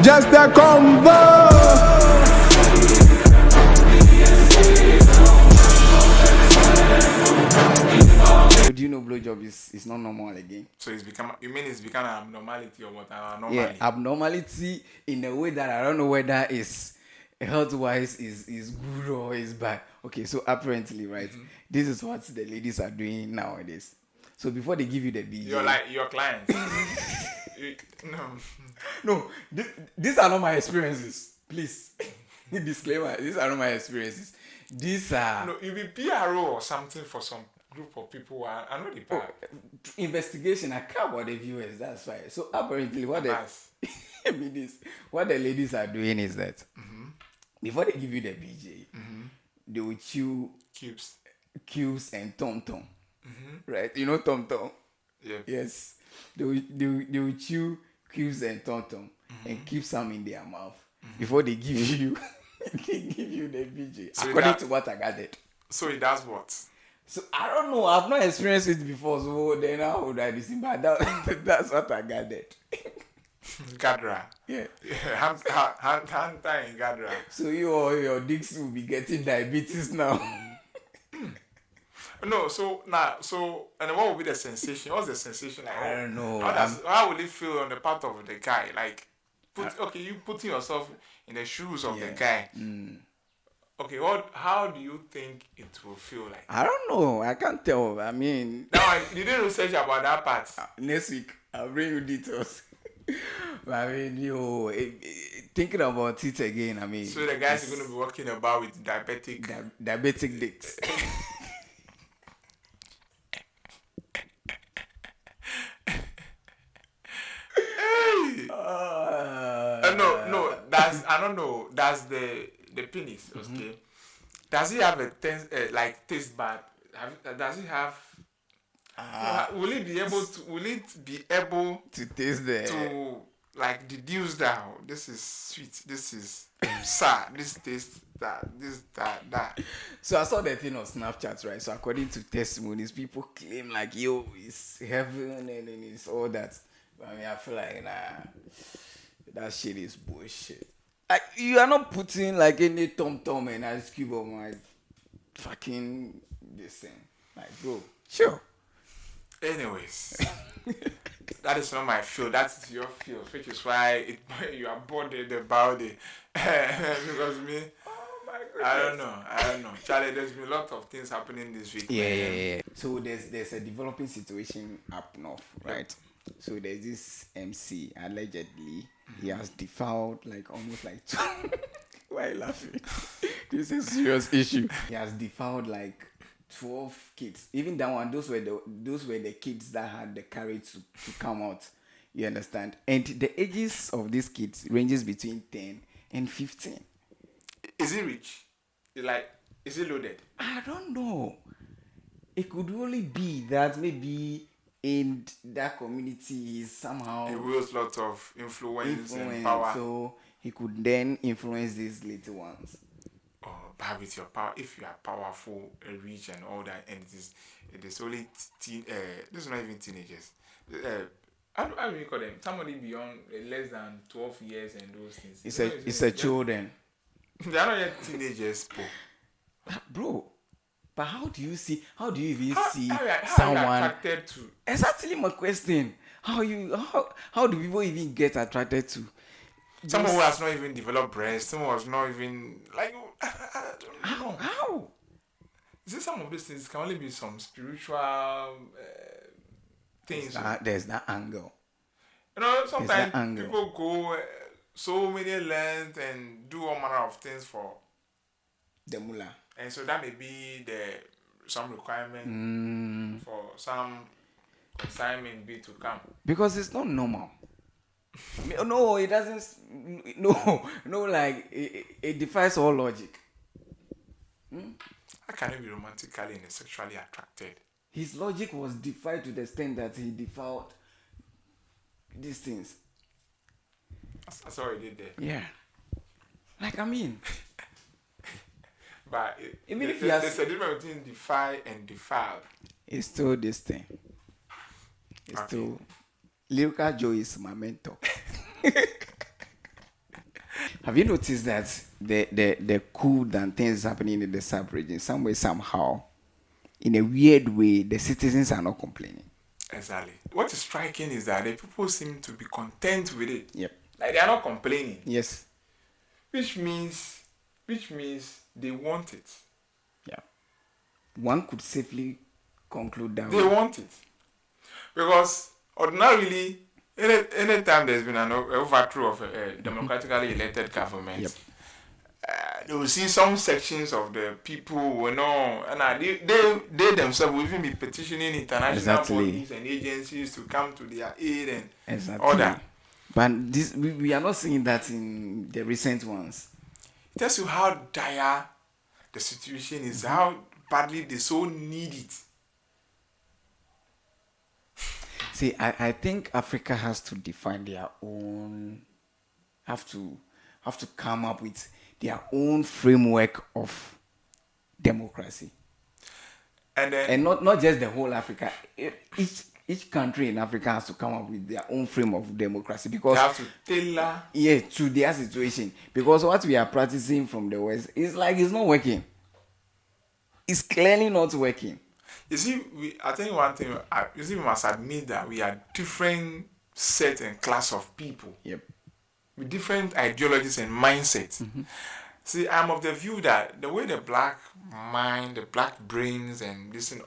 just a combo. Do you know blowjob is not normal again? So it's become. You mean it's become an abnormality or what? Yeah, abnormality in a way that I don't know whether is health-wise is good or is bad. Okay, so apparently, right, this is what the ladies are doing nowadays. So before they give you the BJ, you're like your clients. No, these are not my experiences. Please, disclaimer: these are not my experiences. These are no. You be PRO or something for some group of people. I know the part. Investigation. I care about the viewers. That's why. So apparently, what the ladies are doing is that before they give you the BJ, they will chew cubes and tom tom. Right? You know tom tom. Yeah. Yes. They will chew cubes and tom tom and keep some in their mouth before they give you the BJ. So according to what I gathered. So it does what? So I don't know. I've not experienced it before. So then I would listen, but that's what I gathered. Gadra. Yeah. Hunter in Gadra. So your dicks will be getting diabetes now. No, so and what will be the sensation? What's the sensation like? I don't know. How will it feel on the part of the guy? Like, you putting yourself in the shoes of the guy. Okay, how do you think it will feel like? I don't know. I can't tell. I mean, now you didn't research about that part. Next week I'll bring you details. But I mean, thinking about it again. I mean, so the guys are going to be walking about with diabetic dicks. No. I don't know. That's the penis. Okay. Does it have a taste bud? Does it have? Will it be able to taste to like deduce that this is sweet, this is sour, this tastes that. So I saw that thing on Snapchat, right? So according to testimonies, people claim like, yo, it's heaven and it's all that. But I mean, I feel like that shit is bullshit. Like, you are not putting like any tom tom and ice cube on my fucking this thing. Like, bro, sure. Anyways, that is not my field. That is your field, which is why you are bothered about it. Because me, oh my goodness. I don't know. Charlie, there's been a lot of things happening this week. Yeah. So there's a developing situation up north, right? So there's this MC, allegedly, he has defiled like almost like two. Why are you laughing? This is a serious issue. He has defiled like 12 kids. Even that one, those were the kids that had the courage to come out. You understand? And the ages of these kids ranges between 10 and 15. Is he rich? Is he loaded? I don't know. It could only be that maybe in that community is somehow he wields lots of influence and power. So he could then influence these little ones. Oh, but with your power, if you are powerful, rich and all that, and it is only this is not even teenagers. How do you call them? Somebody beyond less than 12 years and those things. It's a children. They are not yet teenagers, bro. But how do you even see someone attracted to? Exactly my question. How do people even get attracted to? Someone who has not even developed breasts, someone who has not even I don't know. How? See, some of these things can only be some spiritual things. There's that angle. You know, sometimes people go so many lengths and do all manner of things for the mullah. And so that may be some requirement for some assignment be to come. Because it's not normal. No, it doesn't. No, like it defies all logic. How can he be romantically and sexually attracted? His logic was defied to the extent that he defiled these things. That's all he did there. Yeah. Like, I mean. But there's a difference between defy and defile. It's still this thing. It's still Lyrical Joe is my mentor. Have you noticed that the coup and things happening in the sub-region, some way, somehow, in a weird way, the citizens are not complaining? Exactly. What is striking is that the people seem to be content with it. Yep. Like they are not complaining. Yes. Which means they want it. Yeah. One could safely conclude that They want it. Because ordinarily, anytime there's been an overthrow of a democratically elected government, Yep. You will see some sections of the people who know, and they themselves will even be petitioning international bodies and agencies to come to their aid and all that. But this we are not seeing that in the recent ones. It tells you how dire the situation is, how badly they so need it. See, I think Africa has to define their own, have to come up with their own framework of democracy. And not just the whole Africa. Each country in Africa has to come up with their own frame of democracy, because they have to tailor to their situation. Because what we are practicing from the West is like it's not working. It's clearly not working. You see, I think one thing, we must admit that we are different set and class of people. Yep. With different ideologies and mindsets. See, I'm of the view that the way the black mind, the black brains, and this thing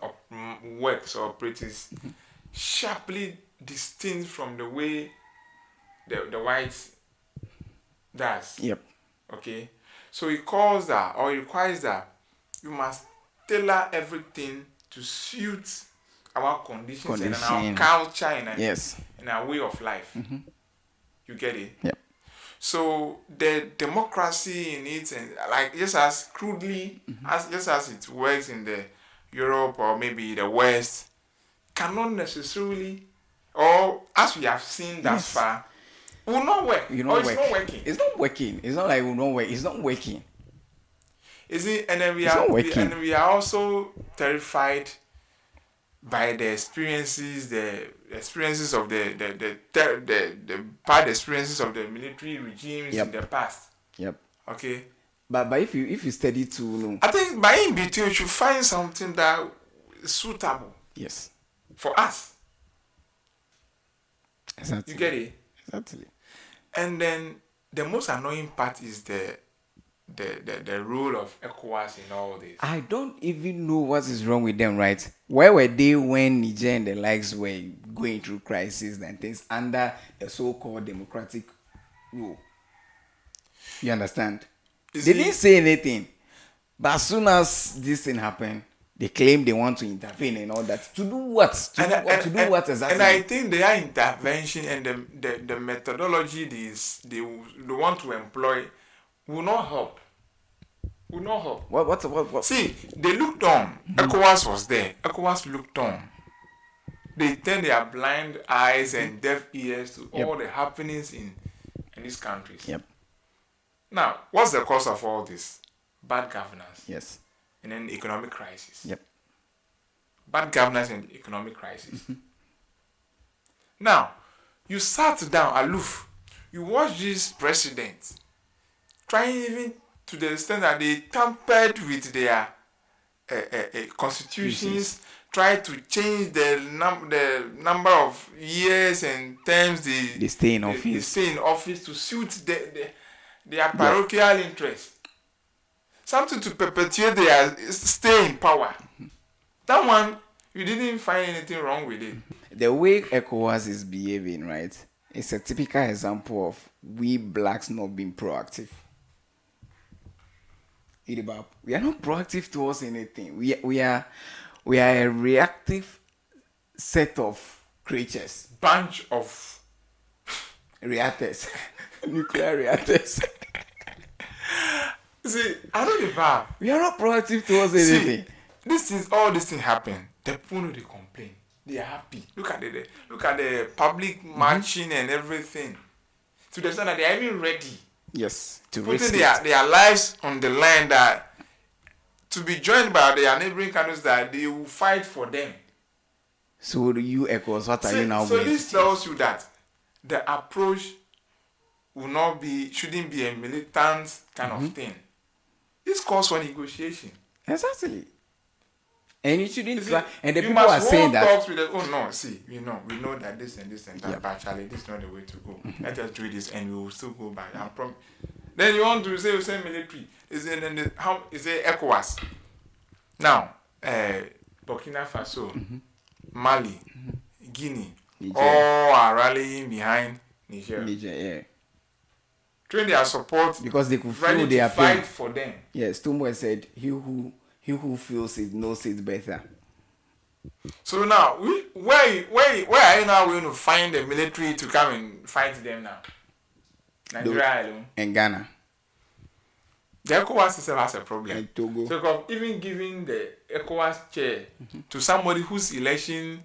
works or operates is sharply distinct from the way the whites does. Yep. Okay? So it calls that, or it requires that you must tailor everything to suit our conditions and our culture and our way of life. You get it? Yep. So the democracy in it, and like just as crudely just as it works in the Europe or maybe the West, cannot necessarily, or as we have seen thus far, will not work. It's not working. It's not working. It's not like it will not work. It's not working. Is it? And then we are also terrified by the experiences, of the bad experiences of the military regimes in the past. Yep. Okay. But if you study to, I think by in between you should find something that is suitable. Yes. For us. Exactly. You get it? Exactly. And then the most annoying part is the role of Ecowas in all this. I don't even know what is wrong with them, right? Where were they when Niger and the likes were going through crises and things under the so-called democratic rule? You understand? They didn't say anything. But as soon as this thing happened, they claim they want to intervene and all that. To do what? To do what exactly? And I think their intervention and the methodology they want to employ will not help. What? See, they looked on. Ecowas was there. Ecowas looked on. They turned their blind eyes and deaf ears to all the happenings in these countries. Yep. Now, what's the cause of all this? Bad governance. Yes. And then economic crisis. Yep. Bad governance and economic crisis. Now, you sat down aloof. You watch this president trying even to the extent that they tampered with their constitutions, try to change the number of years and terms they stay in office. They stay in office to suit their parochial interests. Something to perpetuate their stay in power. That one, you didn't find anything wrong with it. The way Ecowas is behaving, right, it's a typical example of we blacks not being proactive. We are not proactive towards anything. We are a reactive set of creatures. Bunch of reactors. Nuclear reactors. See, I don't give up. We are not proactive towards anything. All this thing happen. The people know they complain. They are happy. Look at the public marching and everything. To the extent that they are even ready. Yes, to putting their lives on the line, that to be joined by their neighboring countries, that they will fight for them. So you Ecowas, what are you now? So this tells you that the approach shouldn't be a militant kind of thing. This calls for negotiation. Exactly. And you shouldn't try. And the you people are must saying hold that. talks with the, oh no, see, we know that this and this and that, but Charlie, this is not the way to go. Let us do this, and we will still go back. I promise. Then you want to say military? Is it how is it Ecowas? Now, Burkina Faso, Mali, Guinea, Niger. all are rallying behind Niger. Yeah. Train their support Because they could ready feel to their fight pain. for them. Yes, Tumbo said, he who feels it knows it better. So now, where are you now going to find the military to come and fight them now? Nigeria alone. And Ghana. The ECOWAS itself has a problem. And Togo. So even giving the ECOWAS chair to somebody whose election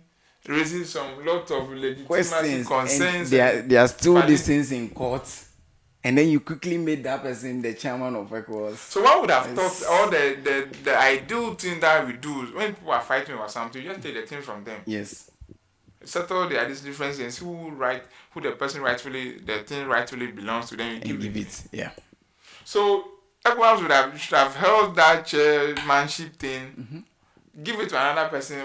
raises some lot of legitimacy concerns. There are still these things in court. And then you quickly made that person the chairman of Ecowas. So one would have thought all the ideal thing that we do when people are fighting over something, you just take the thing from them. Yes. Settle these differences. Who the thing rightfully belongs to them. You give it. Yeah. So Ecowas should have held that chairmanship thing, give it to another person,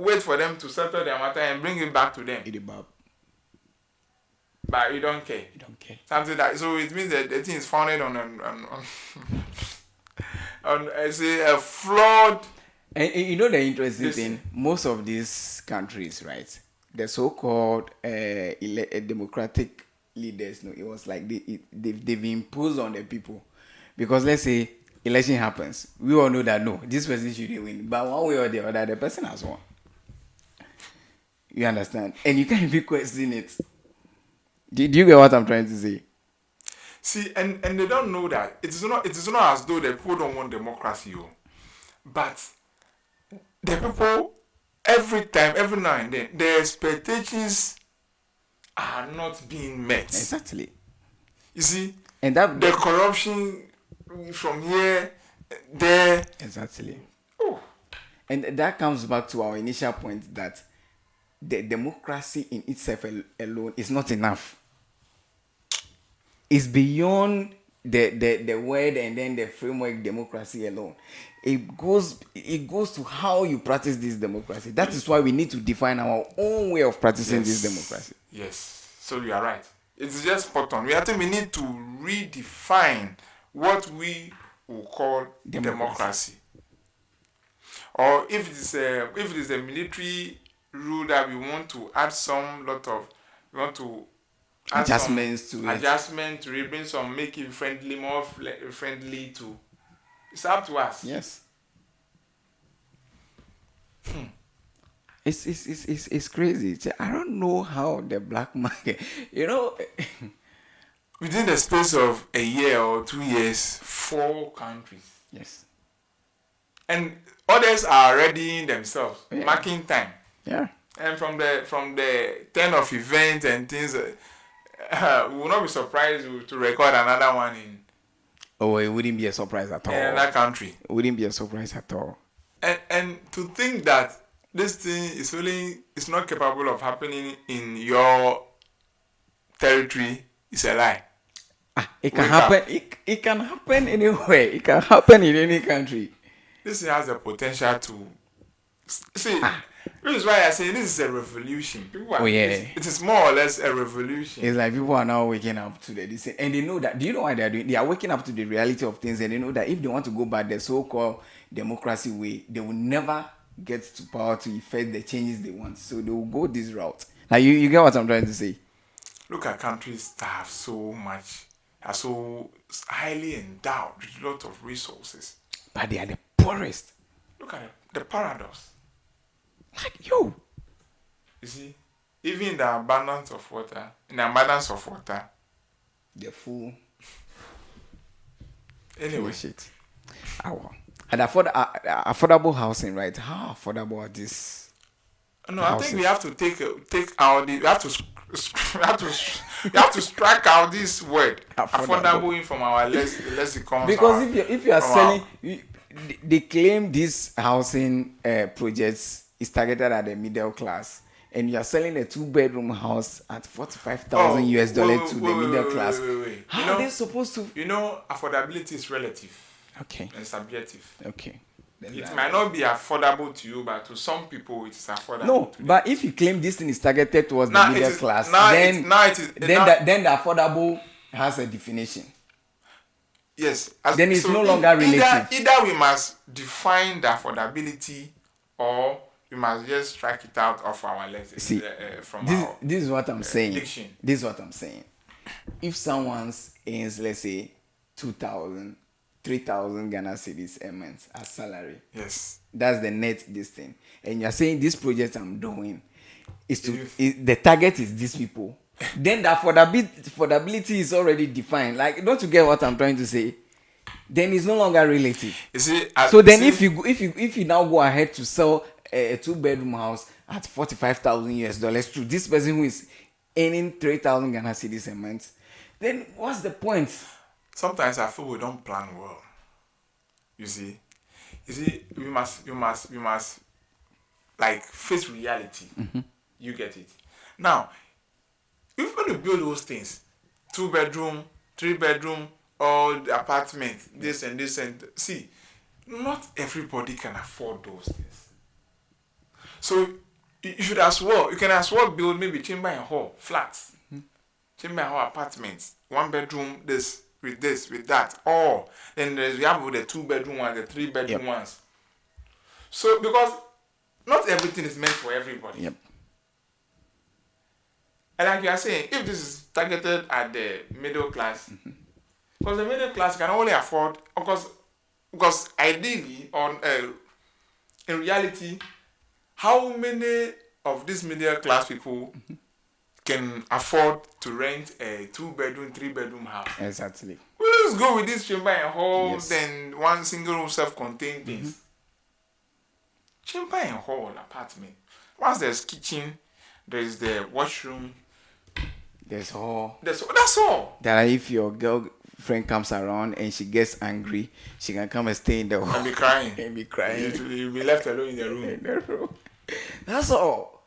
wait for them to settle their matter and bring it back to them. But you don't care. Something that so it means that the thing is founded on a flawed. And you know the interesting thing, most of these countries, right? The so-called democratic leaders, it was like they've imposed on the people, because let's say election happens, we all know that no, this person shouldn't win, but one way or the other, the person has won. You understand? And you can't even question it. Do you get what I'm trying to say? See, and they don't know that it is not as though the people don't want democracy, but the people every now and then their expectations are not being met. Exactly. You see, and that the corruption from here, there. Exactly. Oh. And that comes back to our initial point that the democracy in itself alone is not enough. It's beyond the word and then the framework democracy alone. It goes to how you practice this democracy. That is why we need to define our own way of practicing this democracy. Yes. So you are right. It's just spot on. We need to redefine what we will call democracy. Or if it is a military rule that we want to add adjustments to it, bring some, make it friendly, more friendly to. It's up to us. Yes. It's crazy. I don't know how the black market, within the space of a year or 2 years, 4 countries. Yes. And others are readying themselves, marking time. Yeah. And from the turn of events and things, we will not be surprised to record another one in. Oh, it wouldn't be a surprise at all. In another country. It wouldn't be a surprise at all. And to think that this thing is not capable of happening in your territory is a lie. It can happen. It can happen anywhere. It can happen in any country. This has the potential to see. This is why I say this is a revolution. It is more or less a revolution. It's like people are now waking up to this, and they know that. Do you know why they are doing? They are waking up to the reality of things, and they know that if they want to go back the so-called democracy way, they will never get to power to effect the changes they want. So they will go this route. Now you get what I'm trying to say? Look at countries that have are so highly endowed with a lot of resources, but they are the poorest. Look at the paradox. Like, yo. You see, even in the abundance of water, the fool. Anyway. Shit. And affordable housing, right? How affordable are these? No, houses? I think we have to take out we have to strike out this word affordable in from our lexicon. Because if you are selling, they claim these housing projects is targeted at the middle class, and you are selling a 2-bedroom house at $45,000 US dollars to the middle class. Wait. How are they supposed to? Affordability is relative. Okay. And subjective. Okay. It might not be affordable to you, but to some people it is affordable. No, but if you claim this thing is targeted towards the middle class, then the affordable has a definition. Yes. Then it's no longer relative. Either we must define the affordability, or we must just strike it out of our list. See, this is what I'm saying. Diction. This is what I'm saying. If someone's earns, let's say, 2,000, 3,000 Ghana cedis a month as salary. Yes. That's the net this thing. And you're saying this project I'm doing is the target is these people. Then the affordability is already defined. Like, don't you get what I'm trying to say? Then it's no longer relative. You see, if you now go ahead to sell a 2-bedroom house at $45,000 US dollars to this person who is earning 3,000 Ghana cedis a month, then what's the point? Sometimes I feel we don't plan well. You see, we must like face reality. Mm-hmm. You get it. Now, if you're going to build those things, 2-bedroom, 3-bedroom, or the apartment, this and see, not everybody can afford those things. So you should you can as well build maybe chamber and hall flats, chamber and hall apartments, 1-bedroom, with that, or then we have the 2-bedroom ones, the 3-bedroom ones. So because not everything is meant for everybody. Yep. And like you are saying, if this is targeted at the middle class, because the middle class can only afford, because ideally, in reality, how many of these middle class people can afford to rent a 2-bedroom, 3-bedroom house? Exactly. Well, let's go with this chamber and hall, then one single room self-contained things. Chamber and hall apartment. Once there's kitchen, there's the washroom. That's all. That's all. That if your girlfriend comes around and she gets angry, she can come and stay in the hall and be crying. You'll be left alone in the room. That's all.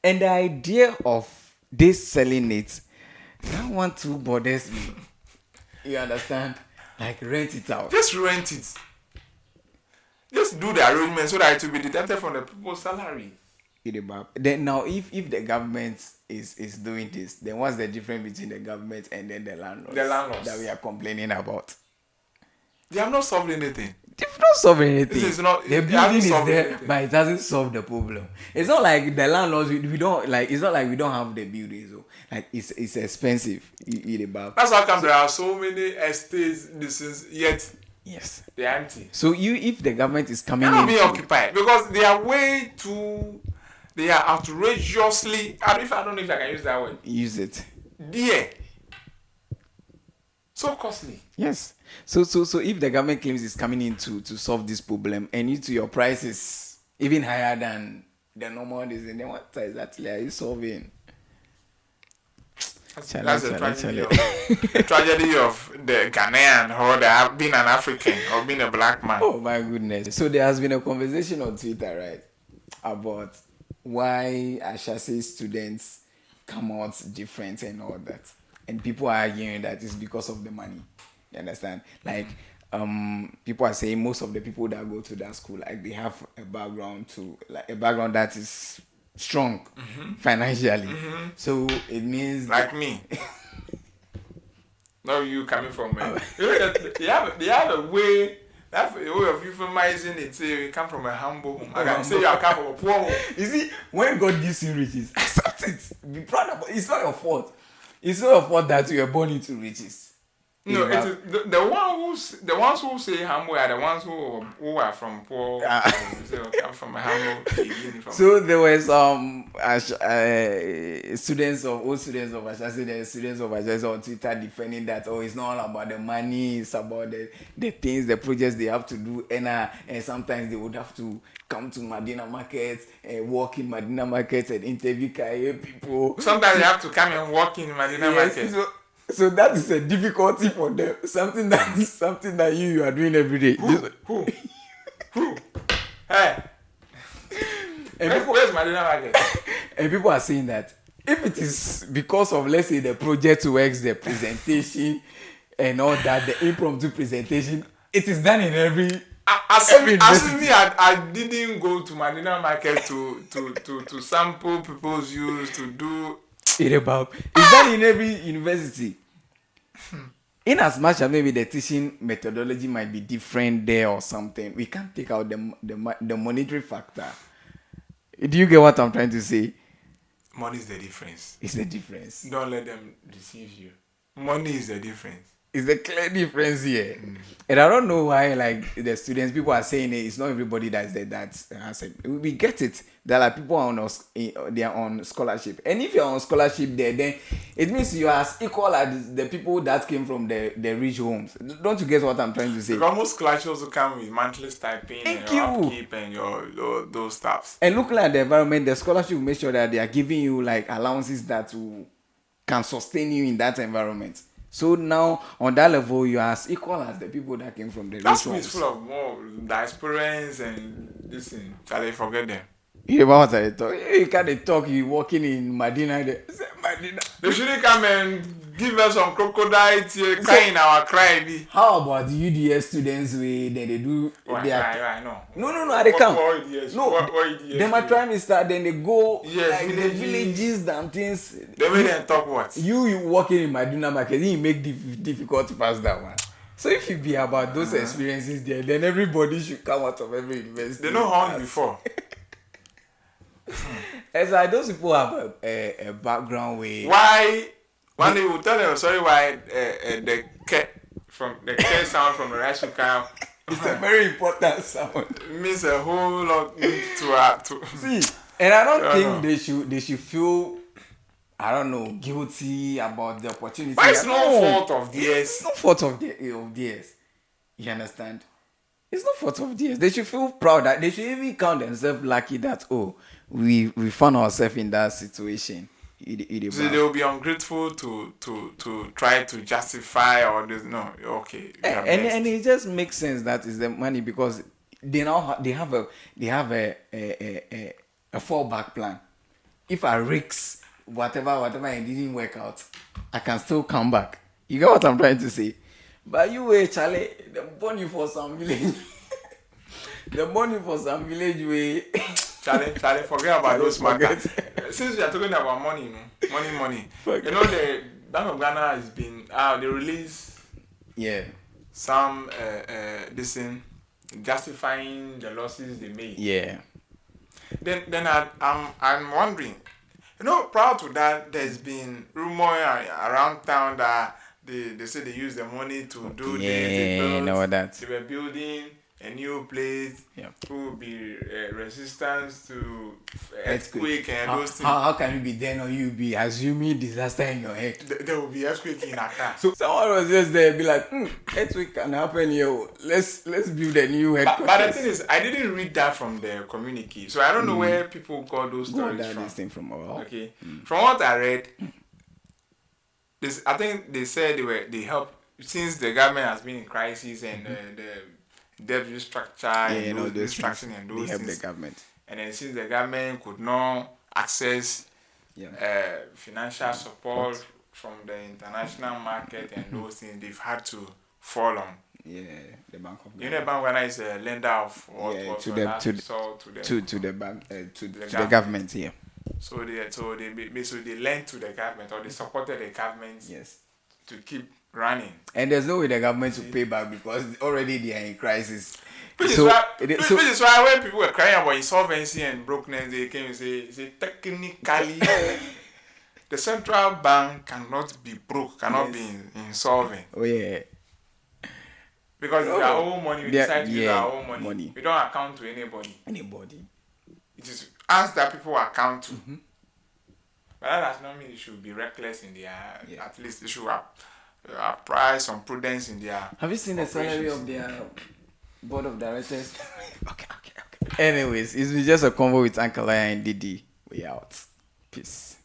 And the idea of this selling it, that one too bothers me. You understand? Like, rent it out. Just rent it. Just do the arrangement so that it will be deducted from the people's salary. Then now, if the government is doing this, then what's the difference between the government and then the landlords? The landlords that we are complaining about. They have not solved anything. They've not solved anything. The building is there, but it doesn't solve the problem. It's not like the landlords we don't like. It's not like we don't have the buildings. So, like, it's expensive. That's how come there are so many estates. Yet. Yes. They are empty. So if the government is coming in, they're not being occupied because they are way too. They are outrageously. I don't know if I can use that word. Use it. Dear. So costly. Yes. So if the government claims it's coming in to solve this problem, and your price is even higher than the normal, then what exactly are you solving? That's the tragedy of the Ghanaian, or being an African or being a black man. Oh my goodness. So there has been a conversation on Twitter, right, about why Ashesi students come out different and all that. And people are arguing that it's because of the money. You understand? Like, people are saying most of the people that go to that school, like, they have a background that is strong financially. So it means like me. No, you coming from they have a way. That's a way of euphemizing it. Say you come from a humble home. I can say you come from a poor home. You see, when God gives you riches, accept it. Be proud about it. It's not your fault. It's not your fault that you were born into riches. No, it is the ones who say humble are the ones who are from poor. Come from a humble beginning. So there was students of Ashesi on Twitter defending that it's not all about the money, it's about the things, the projects they have to do, and sometimes they would have to come to Medina markets and walk in Medina markets and interview people. Sometimes they have to come and walk in Medina markets. So that is a difficulty for them. Something that you are doing every day. Who? Hey. Where's Medina market? And people are saying that if it is because of, let's say, the project works, the presentation, and all that, the impromptu presentation, it is done in every As me, I didn't go to Madina market to sample people's use to do. It's done in every university. In as much as maybe the teaching methodology might be different there or something, we can't take out the monetary factor. Do you get what I'm trying to say? Money is the difference. It's the difference. Don't let them deceive you. Money is the difference. It's a clear difference here. And I don't know why, like, the students, people are saying it's not everybody that's there. I said, we get it. There are people on us, they are on scholarship. And if you're on scholarship there, then it means you are as equal as the people that came from the rich homes. Don't you get what I'm trying to say? Because most scholarships also come with monthly stipend and your upkeep and your those stuffs. And looking at the environment, the scholarship will make sure that they are giving you like allowances that can sustain you in that environment. So now on that level, you are as equal as the people that came from the rich homes. That's full of more diasporans and this thing. Shall I forget them? You know what I talk? You can't talk. You walking in Medina. Medina. They shouldn't come and give us some crocodile tear crying our cry. How about the UDS students? They do. Why? No. They come. What They might try me start. Then they go yes, like the villages, damn things. They make them talk what? You walking in Medina market, you make difficult to pass that one. So if it be about those experiences there, then everybody should come out of every university. They know how before. It's like those people have a background with. Why? One day we'll tell them sorry why the K sound from the rice cooker. It's a very important sound. It means a whole lot to see. And I don't think they should feel, I don't know, guilty about the opportunity. But it's no fault of theirs. It's no fault of theirs. You understand? It's not fault of theirs. They should feel proud that they should even count themselves lucky that we found ourselves in that situation. So they will be ungrateful to try to justify or this. No, okay. And it just makes sense that is the money because they have a fallback plan. If I risk whatever and it didn't work out, I can still come back. You get what I'm trying to say? But you Charlie, the money for some village. The money for some village way. Charlie, forget about those matters. Since we are talking about money, money. You know the Bank of Ghana has been they release some this thing justifying the losses they made. Yeah. Then I'm wondering, prior to that there's been rumor around town that they say they use the money to do that. They were building a new place who will be resistant to earthquake and those things. How can you be then or you be assuming disaster in your head? There will be earthquake in Accra. So someone was just there be like, earthquake can happen here. Let's build a new headquarters. But the thing is, I didn't read that from the communique, so I don't know where people got those stories from. Okay, from what I read, I think they said they help since the government has been in crisis and the debt restructure and those restructuring and those things. The government. And then since the government could not access financial support from the international market and those things, they've had to fall on. Yeah, the Bank of Ghana. You know, Bank of Ghana is a lender of to the bank to the government. Yeah. So they lent to the government or they supported the government. Yes. To keep running. And there's no way the government to pay back because already they are in crisis. Which is why when people were crying about insolvency and brokenness, they came and say technically the central bank cannot be broke, cannot be insolvent. Oh yeah. Because it's our own money, we decide to use our own money. We don't account to anybody. It is us that people account to. But that does not mean they should be reckless in their. At least they should apply some prudence in their. Have you seen the salary of their board of directors? Okay. Anyways, it's just a convo with Uncle and Didi. We out. Peace.